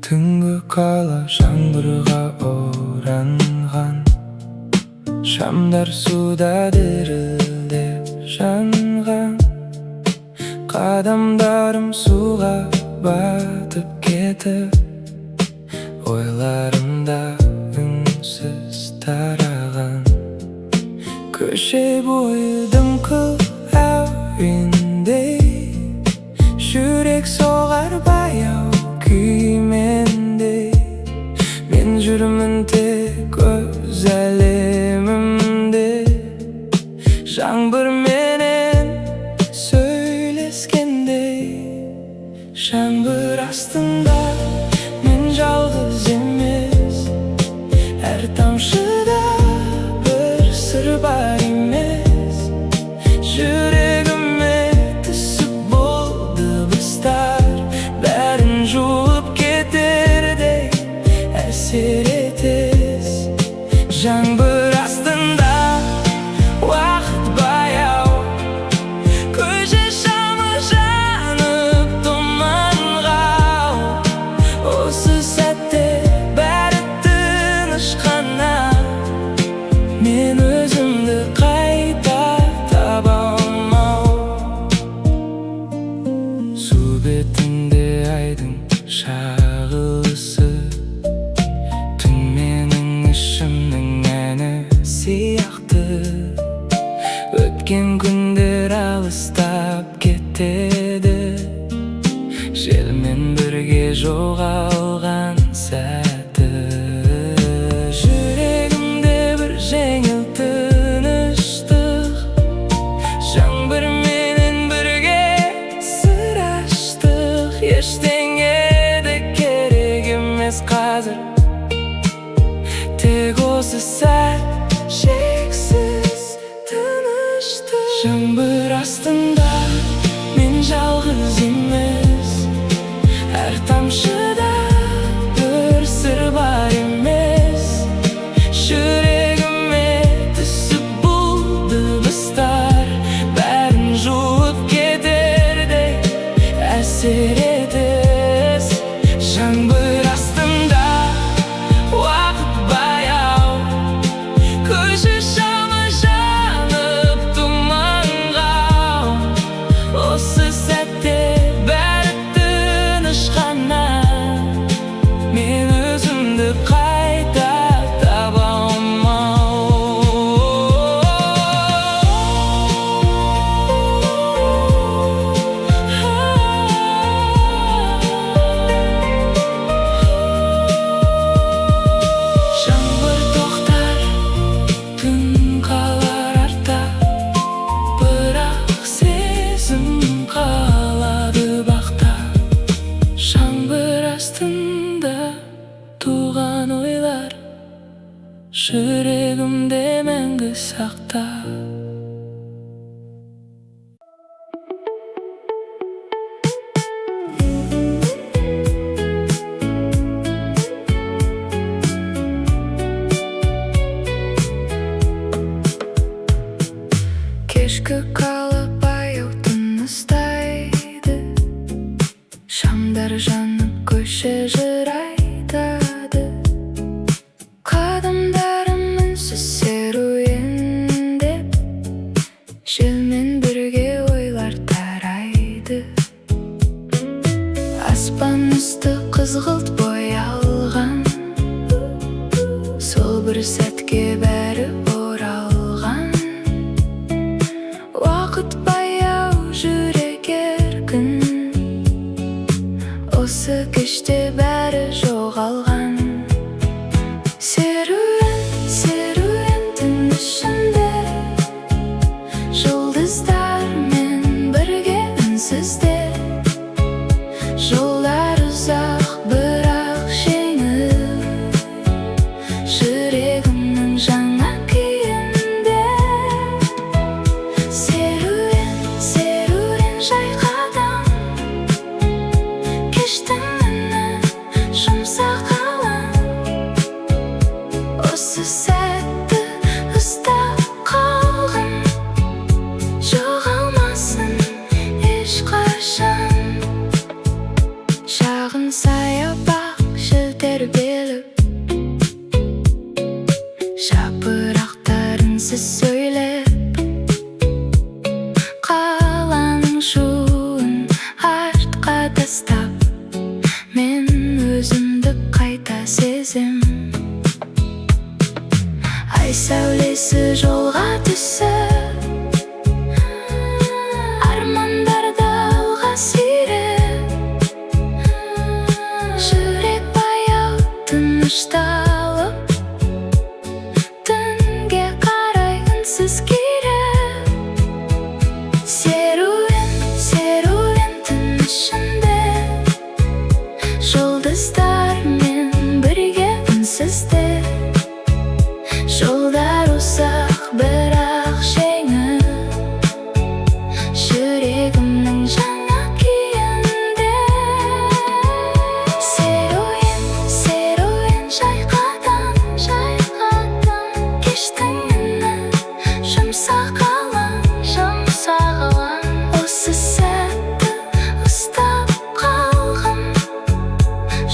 түнгі қала жаңбырға оранған, шамдар суда дірілдеп жанған. Қадамдарым суға батып кетіп, ойларымда үнсіз тараған. Көше бойы дымқыл әуендей, жүрек соғар баяу күймендей. Мен жүрмін тек өз әлемімде, жаңбырменен сөйлескендей. Жаңбыр астында мен жалғыз емес, әр тамшыда бір сыр бар емес. Жүрегіме түсіп бұл дыбыстар, бәрін жуып кетердей әсер етес. Жаңбыр астында уақыт баяу, көже шамы жанып тұманға. Осы сәтте бәрі тыныш қана, мен өзімді қайта таба алмау. Су бетінде айдың шағылысы, түн менің ішімнің әні сияқты. Өткен күндер алыстап кетеді, желмен бірге жоғалған сәті. Жүрегімде бір жеңіл тыныштық, жаңбырменен бірге сыр аштық. Ештеңе де керек емес қазір, тек осы сәт шексіз тыныштық. Жаңбыр астында мен жалғыз емес, әр тамшыда бір сыр бар емес. Жүрегіме түсіп бұл дыбыстар, бәрін жуып кетердей әсер етес. Жаңбыр астында уақыт баяу, көже шамы жанып тұманға. Осы сәтте бәрі тыныш қана, мен өзімді қайта таба алмау. Жаңбыр тоқтар, түн қалар артта, бірақ сезім қалады бақта. Жаңбыр астында туған ойлар, жүрегімде мәңгі сақта. Кешкі қала баяу тыныстайды, шамдар жанып көше жыр айтады. Қадамдарым үнсіз серуендеп, желмен бірге ойлар тарайды. Аспан үсті қызғылт боялған, сол бір сәтке бәрі оралған. Уақыт баяу, жүрек еркін, осы кеште бәрі жоғалған. Серуен, серуен түн ішінде, жұлдыздармен бірге үнсізде. Жолдар ұзақ бірақ жеңіл, жүрегімнің жаңа күйінде. Серуен, серуен жайқадам, кештің үні жұмсақ алаң. Осы сәтті ұстап қалғын, жоғалмасын ешқашан. Шағын саябақ ай сәулесі жолға түсіп, армандарды алға сүйреп, жүрек баяу тынышталып, түнге қарай үнсіз күйреп, серуен, серуен түн ішінде, жұлдыздармен бірге үнсізде. Жолдар ұзақ бірақ жеңіл, жүрегімнің жаңа күйінде. Серуен, серуен жайқадан, жайқадан, кештің үні жұмсақ алаң, жұмсақ алаң. Осы сәтті ұстап қалғым,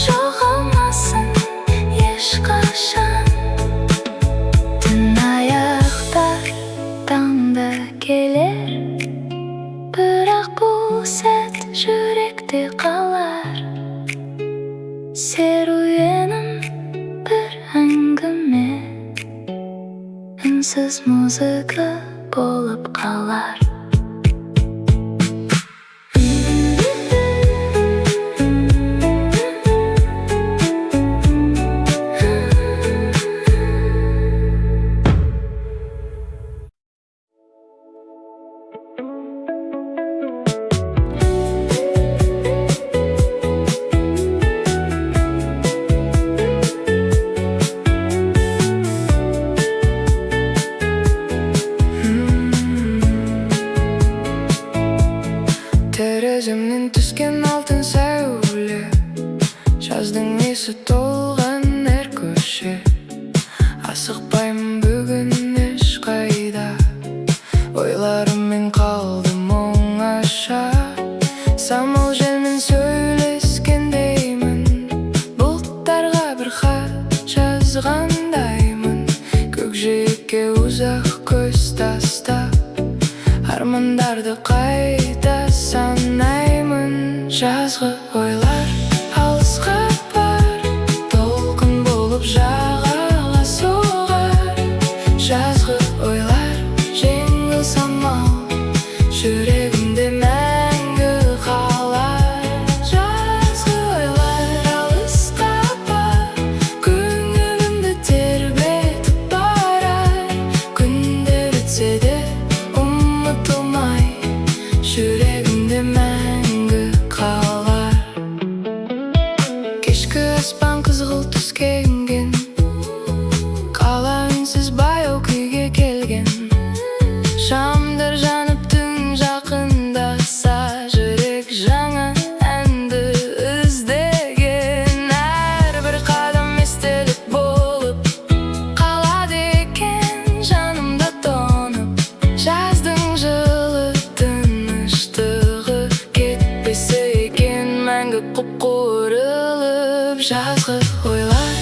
жоғалмасын ешқашан. Таңда келер, бірақ бұл сәт жүректе қалар. Серуенім бір әңгіме, үнсіз музыка болып қалар. Тереземнен түскен алтын сәуле, жаздың есі толған әр көше. Асықпаймын бүгін ешқайда, ойларыммен қалдым оңаша. Самал желмен сөйлескендеймін, бұлттарға бір хат жазғандаймын. Көкжиекке ұзақ көз тастап, армандарды қайта санаймын. Жазғы ойлар алысқа бар, толқын болып жағаға соғар. Жазғы ойлар жеңіл самал, жүрегімде мәңгі қалар. Жазғы ойлар алысқа бар, көңілімді тербетіп барар. Күндер өтсе де ұмытылмай, жүрегімде мәңгі қалар. Кешкі аспан қызғылт түске енген, қала үнсіз баяу күйге келген. Шамдар жанып түн жақындаса, жүрек жаңа әнді іздеген. Әрбір қадам естелік болып қалады екен, жанымда тоңып. Жаздың жылы тыныштығы кетпесе екен, мәңгі құп-құрылып. Жазғы ойлар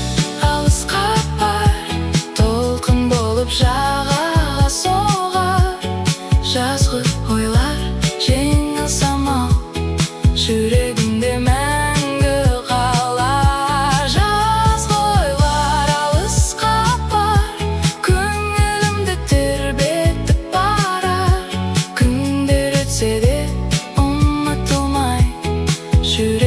алысқа бар, толқын болып жағаға соғар. Жазғы ойлар жеңіл самал, жүрегімде мәңгі қалар. Жазғы ойлар алысқа бар, көңілімді тербетіп барар. Күндер өтсе де ұмытылмай, жүрегімде